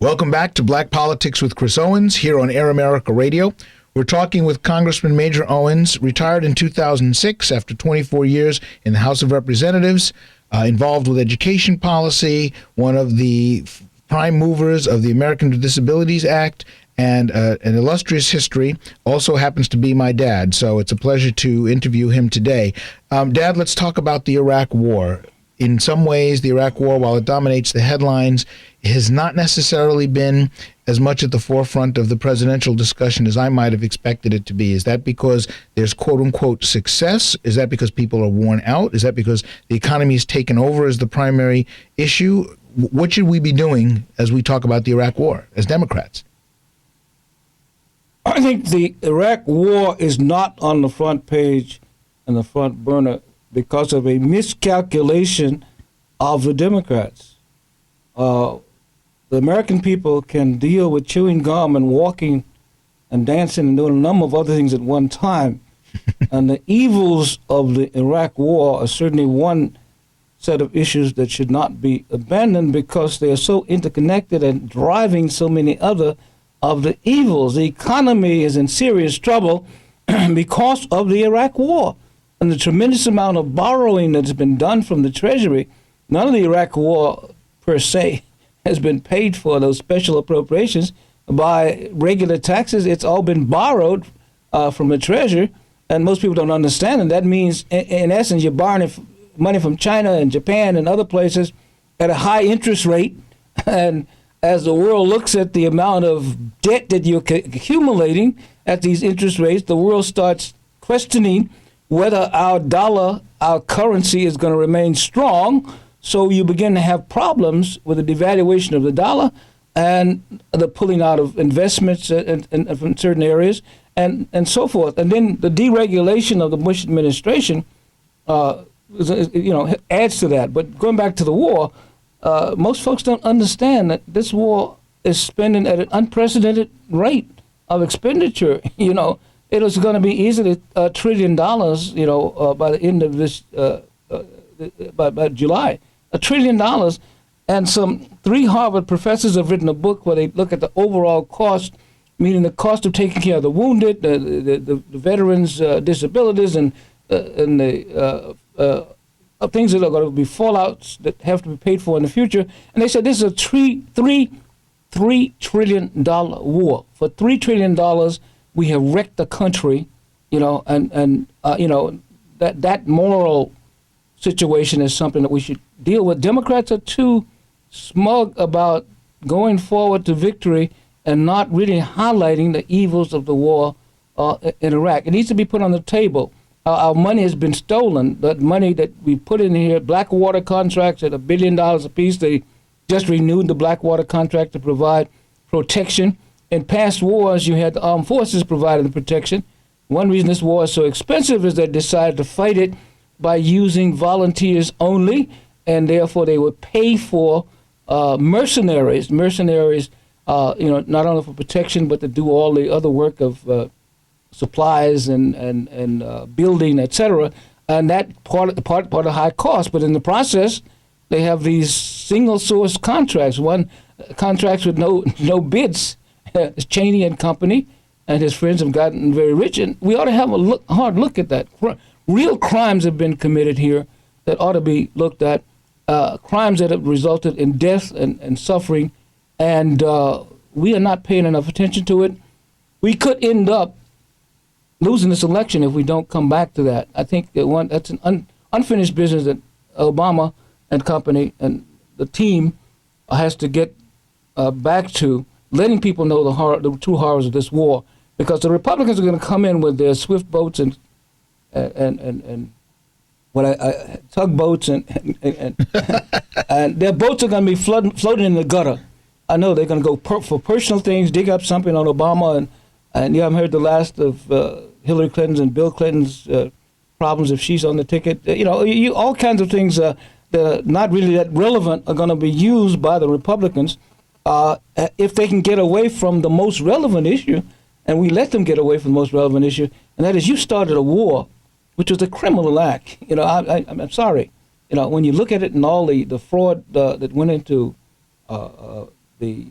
Welcome back to Black Politics with Chris Owens here on Air America Radio. We're talking with Congressman Major Owens, retired in 2006 after 24 years in the House of Representatives, involved with education policy, one of the prime movers of the American with Disabilities Act, and an illustrious history. Also happens to be my dad, so it's a pleasure to interview him today. Dad, let's talk about the Iraq War. In some ways, the Iraq War, while it dominates the headlines, has not necessarily been as much at the forefront of the presidential discussion as I might have expected it to be. Is that because there's quote-unquote success? Is that because people are worn out? Is that because the economy is taken over as the primary issue? What should we be doing as we talk about the Iraq War as Democrats? I think the Iraq War is not on the front page and the front burner because of a miscalculation of the Democrats. The American people can deal with chewing gum and walking and dancing and doing a number of other things at one time. And the evils of the Iraq War are certainly one set of issues that should not be abandoned because they are so interconnected and driving so many other of the evils. The economy is in serious trouble because of the Iraq War and the tremendous amount of borrowing that's been done from the Treasury. None of the Iraq War per se has been paid for, those special appropriations, by regular taxes. It's all been borrowed from the Treasury, and most people don't understand. And that means, in essence, you're borrowing money from China and Japan and other places at a high interest rate. And as the world looks at the amount of debt that you're accumulating at these interest rates, the world starts questioning whether our dollar, our currency, is going to remain strong. So you begin to have problems with the devaluation of the dollar and the pulling out of investments from certain areas and so forth. And then the deregulation of the Bush administration, adds to that. But going back to the war, most folks don't understand that this war is spending at an unprecedented rate of expenditure. It is going to be easily $1 trillion, by the end of this, by July. $1 trillion. And some 3 Harvard professors have written a book where they look at the overall cost, meaning the cost of taking care of the wounded, the veterans' disabilities, and the things that are going to be fallouts that have to be paid for in the future. And they said this is a $3 trillion war. For $3 trillion, we have wrecked the country, that moral situation is something that we should deal with. Democrats are too smug about going forward to victory and not really highlighting the evils of the war in Iraq. It needs to be put on the table. Our money has been stolen. That money that we put in here, Blackwater contracts at $1 billion apiece. They just renewed the Blackwater contract to provide protection. In past wars, you had the armed forces providing the protection. One reason this war is so expensive is they decided to fight it by using volunteers only, and therefore they would pay for mercenaries, not only for protection, but to do all the other work of supplies and building, etc. And that part of high cost. But in the process, they have these single source contracts. One contracts with no bids. Cheney and Company and his friends have gotten very rich, and we ought to have a hard look at that. Real crimes have been committed here that ought to be looked at, crimes that have resulted in death and suffering, and we are not paying enough attention to it. We could end up losing this election if we don't come back to that. I think that's an unfinished business that Obama and company and the team has to get back to, letting people know the true horrors of this war, because the Republicans are going to come in with their swift boats and tugboats and their boats are going to be floating in the gutter. I know they're going to go for personal things, dig up something on Obama, and you haven't heard the last of Hillary Clinton's and Bill Clinton's problems if she's on the ticket. All kinds of things that are not really that relevant are going to be used by the Republicans if they can get away from the most relevant issue, and we let them get away from the most relevant issue, and that is you started a war, which was a criminal act. I'm sorry. When you look at it and all the fraud that went into the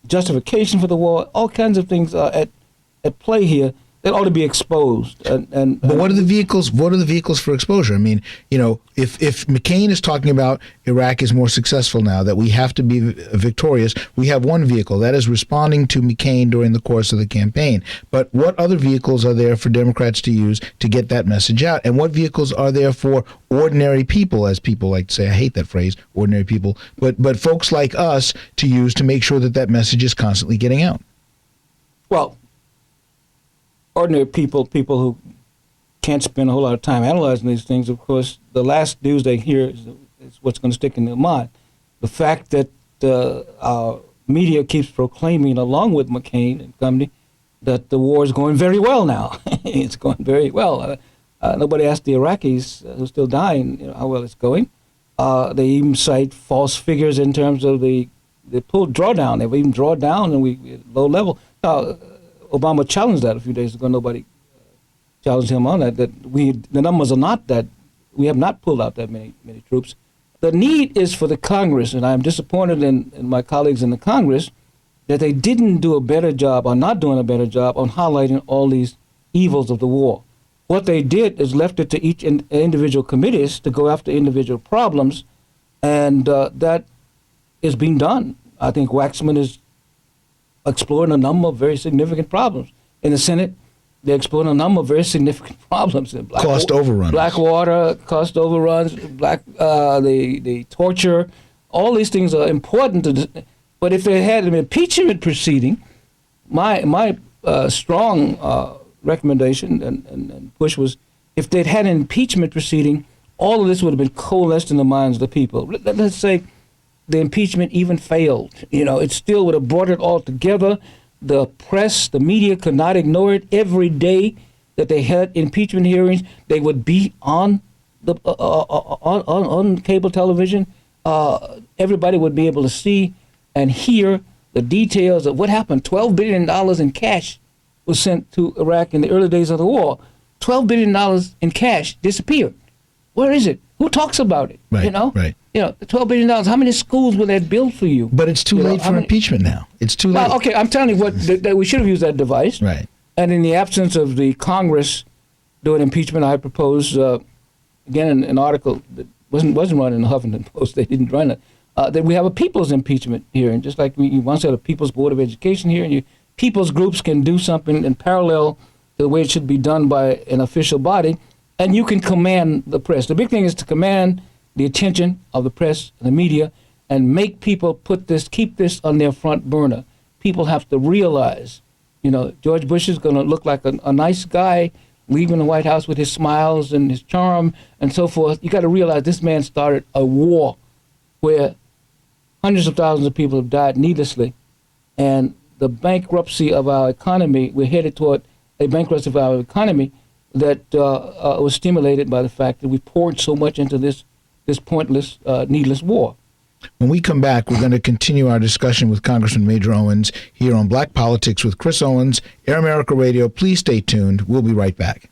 justification for the war. All kinds of things are at play here that ought to be exposed. But what are the vehicles? What are the vehicles for exposure? I mean, if McCain is talking about Iraq is more successful now, that we have to be victorious, we have one vehicle that is responding to McCain during the course of the campaign. But what other vehicles are there for Democrats to use to get that message out? And what vehicles are there for ordinary people, as people like to say? I hate that phrase, ordinary people, but folks like us to use to make sure that that message is constantly getting out? Well, ordinary people who can't spend a whole lot of time analyzing these things, of course, the last news they hear is what's going to stick in their mind. The fact that our media keeps proclaiming, along with McCain and company, that the war is going very well now. It's going very well. Nobody asked the Iraqis who are still dying how well it's going. They even cite false figures in terms of the pulled drawdown. They've even drawn down and we low level. Obama challenged that a few days ago. Nobody challenged him on that. The numbers are not that. We have not pulled out that many troops. The need is for the Congress, and I'm disappointed in my colleagues in the Congress that they didn't do a better job, or not doing a better job, on highlighting all these evils of the war. What they did is left it to each individual committees to go after individual problems, and that is being done. I think Waxman is exploring a number of very significant problems. In the Senate, they're exploring a number of very significant problems. Cost overruns. Blackwater, cost overruns, the torture. All these things are important. But if they had an impeachment proceeding, my strong recommendation and push was, if they'd had an impeachment proceeding, all of this would have been coalesced in the minds of the people. Let's say the impeachment even failed. It still would have brought it all together. The press, the media could not ignore it. Every day that they had impeachment hearings, they would be on the on cable television. Everybody would be able to see and hear the details of what happened. $12 billion in cash was sent to Iraq in the early days of the war. $12 billion in cash disappeared. Where is it? Who talks about it? Right, right. The $12 billion, how many schools will that build for you? But it's too late for impeachment now. It's too late. Well, okay, I'm telling you that we should have used that device. Right. And in the absence of the Congress doing impeachment, I propose, again, an article that wasn't run in the Huffington Post. They didn't run it. That we have a people's impeachment hearing, just like we once had a People's Board of Education hearing. People's groups can do something in parallel to the way it should be done by an official body, and you can command the press. The big thing is to command the attention of the press and the media and make people keep this on their front burner. People have to realize, George Bush is going to look like a nice guy leaving the White House with his smiles and his charm and so forth. You got to realize this man started a war where hundreds of thousands of people have died needlessly, and the bankruptcy of our economy, we're headed toward a bankruptcy of our economy that was stimulated by the fact that we poured so much into this pointless, needless war. When we come back, we're going to continue our discussion with Congressman Major Owens here on Black Politics with Chris Owens, Air America Radio. Please stay tuned. We'll be right back.